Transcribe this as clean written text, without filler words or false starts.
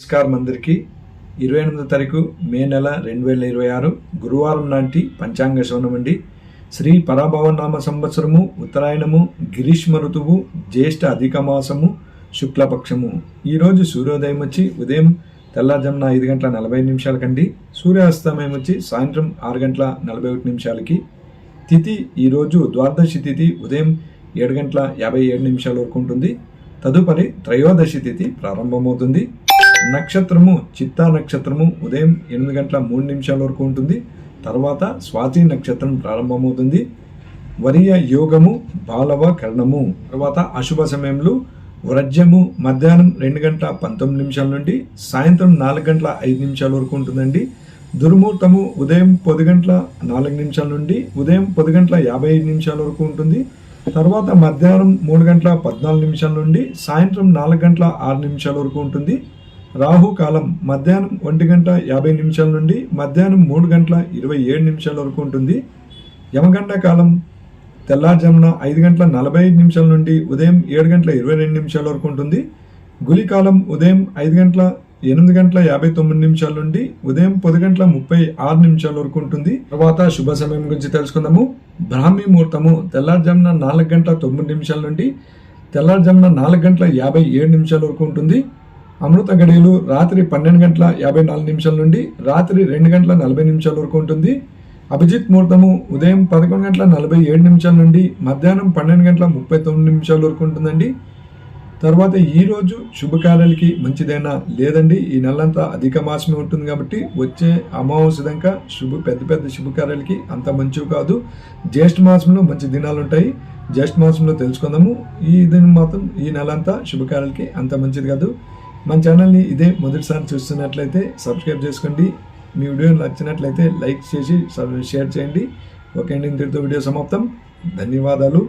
నమస్కారం అందరికీ 28వ తారీఖు మే నెల 2026 గురువారం నాటి పంచాంగ శ్రవణం అండి. శ్రీ పరాభవనామ సంవత్సరము ఉత్తరాయణము గ్రీష్మ ఋతువు జ్యేష్ఠ అధిక మాసము శుక్లపక్షము. ఈరోజు సూర్యోదయం వచ్చి ఉదయం తెల్లారుజామున 5 గంటల 45 నిమిషాలకండి. సూర్యాస్తమయం వచ్చి సాయంత్రం 6 గంటల 41 నిమిషాలకి. తిథి ఈరోజు ద్వాదశి తిథి ఉదయం 7 గంటల 57 నిమిషాల వరకు ఉంటుంది. తదుపరి త్రయోదశి తిథి ప్రారంభమవుతుంది. నక్షత్రము చిత్తా నక్షత్రము ఉదయం 8 గంటల 3 నిమిషాల వరకు ఉంటుంది. తర్వాత స్వాతి నక్షత్రం ప్రారంభమవుతుంది. వరియ యోగము బాలవ కర్ణము. తర్వాత అశుభ సమయంలో వ్రజ్యము మధ్యాహ్నం 2 గంటల 19 నిమిషాల నుండి సాయంత్రం 4 గంటల 5 నిమిషాల వరకు ఉంటుందండి. దుర్ముహూర్తము ఉదయం 10 గంటల 4 నిమిషాల నుండి ఉదయం 10 గంటల 55 నిమిషాల వరకు ఉంటుంది. తర్వాత మధ్యాహ్నం 3 గంటల 14 నిమిషాల నుండి సాయంత్రం 4 గంటల 6 నిమిషాల వరకు ఉంటుంది. రాహుకాలం మధ్యాహ్నం 1 గంట 50 నిమిషాల నుండి మధ్యాహ్నం 3 గంటల 27 నిమిషాల వరకు ఉంటుంది. యమగండ కాలం తెల్లారుజామున 5 గంటల 45 నిమిషాల నుండి ఉదయం 7 గంటల 22 నిమిషాల వరకు ఉంటుంది. గులికాలం ఉదయం 8 గంటల 59 నిమిషాల నుండి ఉదయం 10 గంటల 36 నిమిషాల వరకు ఉంటుంది. తర్వాత శుభ సమయం గురించి తెలుసుకుందాము. బ్రాహ్మీ ముహూర్తము తెల్లారుజామున 4 గంటల 9 నిమిషాల నుండి తెల్లారుజామున 4 గంటల 57 నిమిషాల వరకు ఉంటుంది. అమృత గడియలు రాత్రి 12 గంటల 54 నిమిషాల నుండి రాత్రి 2 గంటల 40 నిమిషాల వరకు ఉంటుంది. అభిజిత్ ముహూర్తము ఉదయం 11 గంటల 47 నిమిషాల నుండి మధ్యాహ్నం 12 గంటల 39 నిమిషాల వరకు ఉంటుందండి. తర్వాత ఈరోజు శుభకార్యాలకి మంచిదైనా లేదండి. ఈ నెలంతా అధిక మాసమే ఉంటుంది కాబట్టి వచ్చే అమావాస్య దాకా పెద్ద శుభకార్యాలకి అంత మంచివి కాదు. జ్యేష్ఠ మాసంలో మంచి దినాలు ఉంటాయి. జ్యేష్ఠ మాసంలో తెలుసుకుందాము. ఈ దినం మాత్రం ఈ నెలంతా శుభకార్యాలకి అంత మంచిది కాదు. మన ఛానల్ని ఇదే మొదటిసారి చూస్తున్నట్లయితే సబ్స్క్రైబ్ చేసుకోండి. మీ వీడియో నచ్చినట్లయితే లైక్ చేసి షేర్ చేయండి. ఓకే అండి, ఇంతటితో వీడియో సమాప్తం. ధన్యవాదాలు.